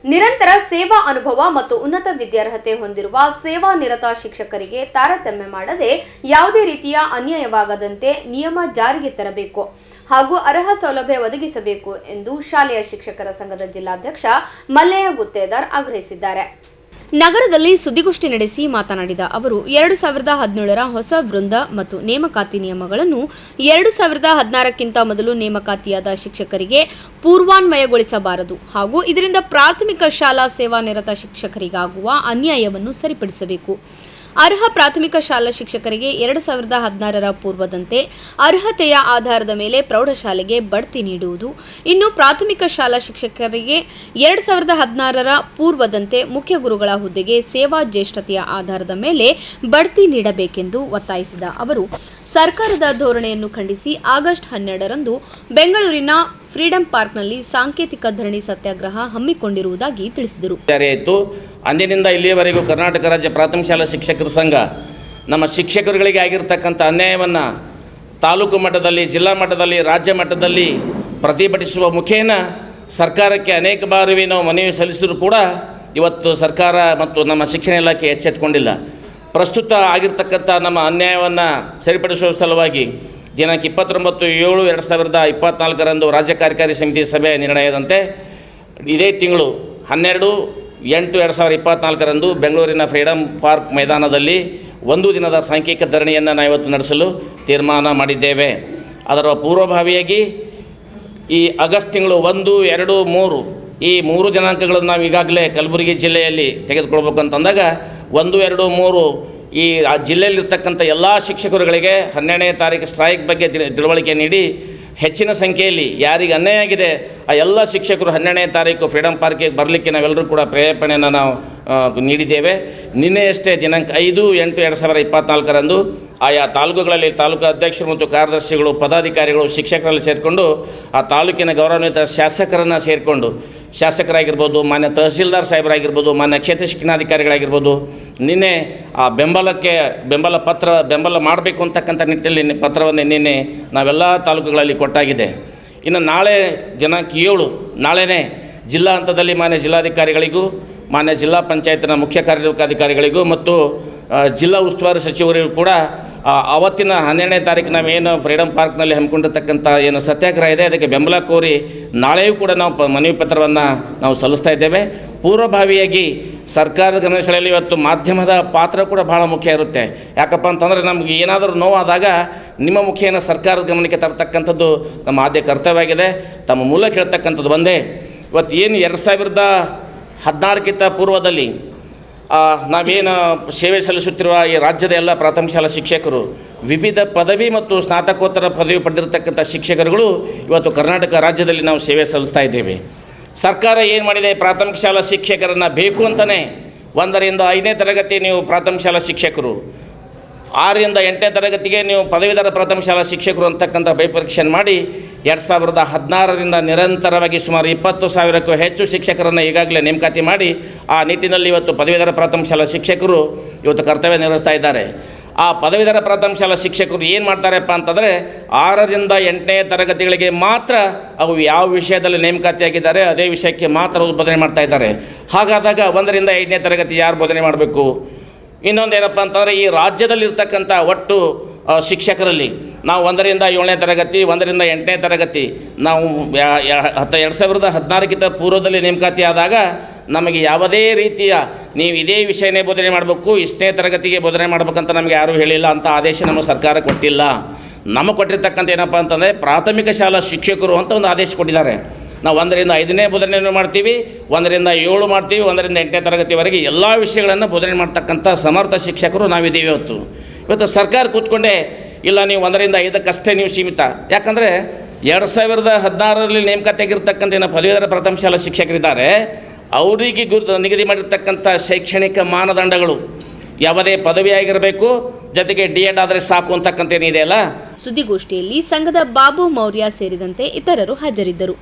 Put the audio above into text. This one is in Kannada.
ನಿರಂತರ ಸೇವಾ ಅನುಭವ ಮತ್ತು ಉನ್ನತ ವಿದ್ಯಾರ್ಹತೆ ಹೊಂದಿರುವ ಸೇವಾ ನಿರತ ಶಿಕ್ಷಕರಿಗೆ ತಾರತಮ್ಯ ಮಾಡದೆ ಯಾವುದೇ ರೀತಿಯ ಅನ್ಯಾಯವಾಗದಂತೆ ನಿಯಮ ಜಾರಿಗೆ ತರಬೇಕು ಹಾಗೂ ಅರ್ಹ ಸೌಲಭ್ಯ ಒದಗಿಸಬೇಕು ಎಂದು ಶಾಲೆಯ ಶಿಕ್ಷಕರ ಸಂಘದ ಜಿಲ್ಲಾಧ್ಯಕ್ಷ ಮಲ್ಲಯ್ಯ ಗುತ್ತೇದಾರ್ ಆಗ್ರಹಿಸಿದ್ದಾರೆ. ನಗರದಲ್ಲಿ ಸುದ್ದಿಗೋಷ್ಠಿ ನಡೆಸಿ ಮಾತನಾಡಿದ ಅವರು 2017ರ ಹೊಸ ವೃಂದ ಮತ್ತು ನೇಮಕಾತಿ ನಿಯಮಗಳನ್ನು 2016ಕ್ಕಿಂತ ಮೊದಲು ನೇಮಕಾತಿಯಾದ ಶಿಕ್ಷಕರಿಗೆ ಪೂರ್ವಾನ್ವಯಗೊಳಿಸಬಾರದು ಹಾಗೂ ಇದರಿಂದ ಪ್ರಾಥಮಿಕ ಶಾಲಾ ಸೇವಾ ನಿರತ ಶಿಕ್ಷಕರಿಗಾಗುವ ಅನ್ಯಾಯವನ್ನು ಸರಿಪಡಿಸಬೇಕು. ಅರ್ಹ ಪ್ರಾಥಮಿಕ ಶಾಲಾ ಶಿಕ್ಷಕರಿಗೆ 2016ರ ಪೂರ್ವದಂತೆ ಅರ್ಹತೆಯ ಆಧಾರದ ಮೇಲೆ ಪ್ರೌಢಶಾಲೆಗೆ ಬಡ್ತಿ ನೀಡುವುದು, ಇನ್ನು ಪ್ರಾಥಮಿಕ ಶಾಲಾ ಶಿಕ್ಷಕರಿಗೆ 2016ರ ಪೂರ್ವದಂತೆ ಮುಖ್ಯ ಗುರುಗಳ ಹುದ್ದೆಗೆ ಸೇವಾ ಜ್ಯೇಷ್ಠತೆಯ ಆಧಾರದ ಮೇಲೆ ಬಡ್ತಿ ನೀಡಬೇಕೆಂದು ಒತ್ತಾಯಿಸಿದ ಅವರು ಸರ್ಕಾರದ ಧೋರಣೆಯನ್ನು ಖಂಡಿಸಿ ಆಗಸ್ಟ್ 12ರಂದು ಬೆಂಗಳೂರಿನ ಫ್ರೀಡಂ ಪಾರ್ಕ್ನಲ್ಲಿ ಸಾಂಕೇತಿಕ ಧರಣಿ ಸತ್ಯಾಗ್ರಹ ಹಮ್ಮಿಕೊಂಡಿರುವುದಾಗಿ ತಿಳಿಸಿದರು. ಅಂದಿನಿಂದ ಇಲ್ಲಿಯವರೆಗೂ ಕರ್ನಾಟಕ ರಾಜ್ಯ ಪ್ರಾಥಮಿಕ ಶಾಲಾ ಶಿಕ್ಷಕರ ಸಂಘ ನಮ್ಮ ಶಿಕ್ಷಕರುಗಳಿಗೆ ಆಗಿರತಕ್ಕಂಥ ಅನ್ಯಾಯವನ್ನು ತಾಲೂಕು ಮಟ್ಟದಲ್ಲಿ, ಜಿಲ್ಲಾ ಮಟ್ಟದಲ್ಲಿ, ರಾಜ್ಯ ಮಟ್ಟದಲ್ಲಿ ಪ್ರತಿಭಟಿಸುವ ಮುಖೇನ ಸರ್ಕಾರಕ್ಕೆ ಅನೇಕ ಬಾರಿ ನಾವು ಮನವಿ ಸಲ್ಲಿಸಿದರೂ ಕೂಡ ಇವತ್ತು ಸರ್ಕಾರ ಮತ್ತು ನಮ್ಮ ಶಿಕ್ಷಣ ಇಲಾಖೆ ಎಚ್ಚೆತ್ತುಕೊಂಡಿಲ್ಲ. ಪ್ರಸ್ತುತ ಆಗಿರ್ತಕ್ಕಂಥ ನಮ್ಮ ಅನ್ಯಾಯವನ್ನು ಸರಿಪಡಿಸುವ ಸಲುವಾಗಿ ದಿನಾಂಕ 29/7/2024ರಂದು ರಾಜ್ಯ ಕಾರ್ಯಕಾರಿ ಸಮಿತಿ ಸಭೆಯ ನಿರ್ಣಯದಂತೆ ಇದೇ ತಿಂಗಳು 12/8/2024ರಂದು ಬೆಂಗಳೂರಿನ ಫ್ರೀಡಂ ಪಾರ್ಕ್ ಮೈದಾನದಲ್ಲಿ ಒಂದು ದಿನದ ಸಾಂಘಿಕ ಧರಣಿಯನ್ನು ನಾವು ಇವತ್ತು ನಡೆಸಲು ತೀರ್ಮಾನ ಮಾಡಿದ್ದೇವೆ. ಅದರ ಪೂರ್ವಭಾವಿಯಾಗಿ ಈ ಆಗಸ್ಟ್ ತಿಂಗಳು 1, 2, 3 ಈ 3 ದಿನಾಂಕಗಳನ್ನು ನಾವು ಈಗಾಗಲೇ ಕಲಬುರಗಿ ಜಿಲ್ಲೆಯಲ್ಲಿ ತೆಗೆದುಕೊಳ್ಬೇಕು ಅಂತಂದಾಗ 1, 2, 3 ಈ ಜಿಲ್ಲೆಯಲ್ಲಿರ್ತಕ್ಕಂಥ ಎಲ್ಲ ಶಿಕ್ಷಕರುಗಳಿಗೆ 12ನೇ ತಾರೀಕು ಸ್ಟ್ರೈಕ್ ಬಗ್ಗೆ ತಿಳುವಳಿಕೆ ನೀಡಿ ಹೆಚ್ಚಿನ ಸಂಖ್ಯೆಯಲ್ಲಿ ಯಾರಿಗೆ ಅನ್ಯಾಯ ಆಗಿದೆ ಆ ಎಲ್ಲ ಶಿಕ್ಷಕರು 12ನೇ ತಾರೀಕು ಫ್ರೀಡಂ ಪಾರ್ಕಿಗೆ ಬರಲಿಕ್ಕೆ ನಾವೆಲ್ಲರೂ ಕೂಡ ಪ್ರೇರೇಪಣೆಯನ್ನು ನಾವು ನೀಡಿದ್ದೇವೆ. ನಿನ್ನೆಯಷ್ಟೇ ದಿನಾಂಕ 5/8/2024ರಂದು ಆಯಾ ತಾಲೂಕುಗಳಲ್ಲಿ ತಾಲೂಕು ಅಧ್ಯಕ್ಷರು ಮತ್ತು ಕಾರ್ಯದರ್ಶಿಗಳು, ಪದಾಧಿಕಾರಿಗಳು, ಶಿಕ್ಷಕರಲ್ಲಿ ಸೇರಿಕೊಂಡು ಆ ತಾಲೂಕಿನ ಗೌರವಾನ್ವಿತ ಶಾಸಕರನ್ನು ಸೇರಿಕೊಂಡು ಶಾಸಕರಾಗಿರ್ಬೋದು, ಮಾನ್ಯ ತಹಸೀಲ್ದಾರ್ ಸಾಹೇಬರಾಗಿರ್ಬೋದು, ಮಾನ್ಯ ಕ್ಷೇತ್ರ ಶಿಕ್ಷಣಾಧಿಕಾರಿಗಳಾಗಿರ್ಬೋದು, ನಿನ್ನೆ ಆ ಬೆಂಬಲ ಮಾಡಬೇಕು ಅಂತಕ್ಕಂಥ ನಿಟ್ಟಿನಲ್ಲಿ ಪತ್ರವನ್ನು ನಿನ್ನೆ ನಾವೆಲ್ಲ ತಾಲೂಕುಗಳಲ್ಲಿ ಕೊಟ್ಟಾಗಿದೆ. ಇನ್ನು ನಾಳೆ ದಿನಾಂಕ 7 ನಾಳೆನೇ ಜಿಲ್ಲಾ ಹಂತದಲ್ಲಿ ಮಾನ್ಯ ಜಿಲ್ಲಾಧಿಕಾರಿಗಳಿಗೂ, ಮಾನ್ಯ ಜಿಲ್ಲಾ ಪಂಚಾಯತ್ನ ಮುಖ್ಯ ಕಾರ್ಯನಿರ್ವಾಹಕಾಧಿಕಾರಿಗಳಿಗೂ ಮತ್ತು ಜಿಲ್ಲಾ ಉಸ್ತುವಾರಿ ಸಚಿವರಿಗೂ ಕೂಡ ಅವತ್ತಿನ 12ನೇ ತಾರೀಕು ನಾವೇನು ಫ್ರೀಡಂ ಪಾರ್ಕ್ನಲ್ಲಿ ಹಮ್ಮಿಕೊಂಡಿರ್ತಕ್ಕಂಥ ಏನು ಸತ್ಯಾಗ್ರಹ ಇದೆ ಅದಕ್ಕೆ ಬೆಂಬಲ ಕೋರಿ ನಾಳೆಯೂ ಕೂಡ ನಾವು ಮನವಿ ಪತ್ರವನ್ನು ನಾವು ಸಲ್ಲಿಸ್ತಾ ಇದ್ದೇವೆ. ಪೂರ್ವಭಾವಿಯಾಗಿ ಸರ್ಕಾರದ ಗಮನ ಸೆಳೆಯಲು ಇವತ್ತು ಮಾಧ್ಯಮದ ಪಾತ್ರ ಕೂಡ ಭಾಳ ಮುಖ್ಯ ಇರುತ್ತೆ. ಯಾಕಪ್ಪ ಅಂತಂದರೆ ನಮಗೆ ಏನಾದರೂ ನೋವಾದಾಗ ನಿಮ್ಮ ಮುಖೇನ ಸರ್ಕಾರದ ಗಮನಕ್ಕೆ ತರತಕ್ಕಂಥದ್ದು ನಮ್ಮ ಆದ್ಯ ಕರ್ತವ್ಯ ಆಗಿದೆ. ತಮ್ಮ ಮೂಲಕ ಹೇಳ್ತಕ್ಕಂಥದ್ದು ಒಂದೇ, ಇವತ್ತು ಏನು 2016ಕ್ಕಿಂತ ಪೂರ್ವದಲ್ಲಿ ನಾವೇನು ಸೇವೆ ಸಲ್ಲಿಸುತ್ತಿರುವ ಈ ರಾಜ್ಯದ ಎಲ್ಲ ಪ್ರಾಥಮಿಕ ಶಾಲಾ ಶಿಕ್ಷಕರು, ವಿವಿಧ ಪದವಿ ಮತ್ತು ಸ್ನಾತಕೋತ್ತರ ಪದವಿ ಪಡೆದಿರತಕ್ಕಂಥ ಶಿಕ್ಷಕರುಗಳು ಇವತ್ತು ಕರ್ನಾಟಕ ರಾಜ್ಯದಲ್ಲಿ ನಾವು ಸೇವೆ ಸಲ್ಲಿಸ್ತಾ ಇದ್ದೇವೆ. ಸರ್ಕಾರ ಏನು ಮಾಡಿದೆ, ಪ್ರಾಥಮಿಕ ಶಾಲಾ ಶಿಕ್ಷಕರನ್ನು ಬೇಕು ಅಂತಲೇ 1ರಿಂದ 5ನೇ ತರಗತಿ ನೀವು ಪ್ರಾಥಮಿಕ ಶಾಲಾ ಶಿಕ್ಷಕರು, 6ರಿಂದ 8ನೇ ತರಗತಿಗೆ ನೀವು ಪದವೀಧರ ಪ್ರಾಥಮಿಕ ಶಾಲಾ ಶಿಕ್ಷಕರು ಅಂತಕ್ಕಂಥ ಬೈಪರೀಕ್ಷೆಯನ್ನು ಮಾಡಿ 2016ರಿಂದ ನಿರಂತರವಾಗಿ ಸುಮಾರು 20,000ಕ್ಕೂ ಹೆಚ್ಚು ಶಿಕ್ಷಕರನ್ನು ಈಗಾಗಲೇ ನೇಮಕಾತಿ ಮಾಡಿ ಆ ನಿಟ್ಟಿನಲ್ಲಿ ಇವತ್ತು ಪದವೀಧರ ಪ್ರಾಥಮಿಕ ಶಾಲಾ ಶಿಕ್ಷಕರು ಇವತ್ತು ಕರ್ತವ್ಯ ನಿರ್ವಹಿಸ್ತಾ ಇದ್ದಾರೆ. ಆ ಪದವೀಧರ ಪ್ರಾಥಮಿಕ ಶಾಲಾ ಶಿಕ್ಷಕರು ಏನು ಮಾಡ್ತಾರಪ್ಪ ಅಂತಂದರೆ 6ರಿಂದ 8ನೇ ತರಗತಿಗಳಿಗೆ ಮಾತ್ರ ಅವು ಯಾವ ವಿಷಯದಲ್ಲಿ ನೇಮಕಾತಿಯಾಗಿದ್ದಾರೆ ಅದೇ ವಿಷಯಕ್ಕೆ ಮಾತ್ರ ಬೋಧನೆ ಮಾಡ್ತಾ ಇದ್ದಾರೆ. ಹಾಗಾದಾಗ 1ರಿಂದ 5ನೇ ತರಗತಿ ಯಾರು ಬೋಧನೆ ಮಾಡಬೇಕು? ಇನ್ನೊಂದೇನಪ್ಪ ಅಂತಂದರೆ ಈ ರಾಜ್ಯದಲ್ಲಿರ್ತಕ್ಕಂಥ ಒಟ್ಟು ಶಿಕ್ಷಕರಲ್ಲಿ ನಾವು 1ರಿಂದ 7ನೇ ತರಗತಿ, 1ರಿಂದ 8ನೇ ತರಗತಿ ನಾವು 2016ಕ್ಕಿಂತ ಪೂರ್ವದಲ್ಲಿ ನೇಮಕಾತಿ ಆದಾಗ ನಮಗೆ ಯಾವುದೇ ರೀತಿಯ ನೀವು ಇದೇ ವಿಷಯನೇ ಬೋಧನೆ ಮಾಡಬೇಕು, ಇಷ್ಟೇ ತರಗತಿಗೆ ಬೋಧನೆ ಮಾಡಬೇಕಂತ ನಮಗೆ ಯಾರೂ ಹೇಳಿಲ್ಲ ಅಂತ ಆದೇಶ ನಮ್ಮ ಸರ್ಕಾರ ಕೊಟ್ಟಿಲ್ಲ. ನಮಗೆ ಕೊಟ್ಟಿರ್ತಕ್ಕಂಥ ಏನಪ್ಪ ಅಂತಂದರೆ ಪ್ರಾಥಮಿಕ ಶಾಲಾ ಶಿಕ್ಷಕರು ಅಂತ ಒಂದು ಆದೇಶ ಕೊಟ್ಟಿದ್ದಾರೆ. ನಾವು 1ರಿಂದ 5ನೇ ಬೋಧನೆಯನ್ನು ಮಾಡ್ತೀವಿ, 1ರಿಂದ 7 ಮಾಡ್ತೀವಿ, 1ರಿಂದ 8ನೇ ತರಗತಿವರೆಗೆ ಎಲ್ಲ ವಿಷಯಗಳನ್ನು ಬೋಧನೆ ಮಾಡ್ತಕ್ಕಂಥ ಸಮರ್ಥ ಶಿಕ್ಷಕರು ನಾವಿದ್ದೀವಿ. ಇವತ್ತು ಸರ್ಕಾರ ಕೂತ್ಕೊಂಡೇ ಇಲ್ಲ ನೀವು 1ರಿಂದ 5ಕ್ಕಷ್ಟೇ ನೀವು ಸೀಮಿತ. ಯಾಕಂದರೆ 2016ರಲ್ಲಿ ನೇಮಕಾತಿ ಆಗಿರ್ತಕ್ಕಂಥ ಏನು ಪದವೀಧರ ಪ್ರಾಥಮಿಕ ಶಾಲಾ ಶಿಕ್ಷಕರಿದ್ದಾರೆ ಅವರಿಗೆ ನಿಗದಿ ಮಾಡಿರ್ತಕ್ಕಂಥ ಶೈಕ್ಷಣಿಕ ಮಾನದಂಡಗಳು ಯಾವುದೇ ಪದವಿ ಆಗಿರಬೇಕು, ಜೊತೆಗೆ D.Ed ಆದರೆ ಸಾಕು ಅಂತಕ್ಕಂಥ ಏನಿದೆಯಲ್ಲ. ಸುದ್ದಿಗೋಷ್ಠಿಯಲ್ಲಿ ಸಂಘದ ಬಾಬು ಮೌರ್ಯ ಸೇರಿದಂತೆ ಇತರರು ಹಾಜರಿದ್ದರು.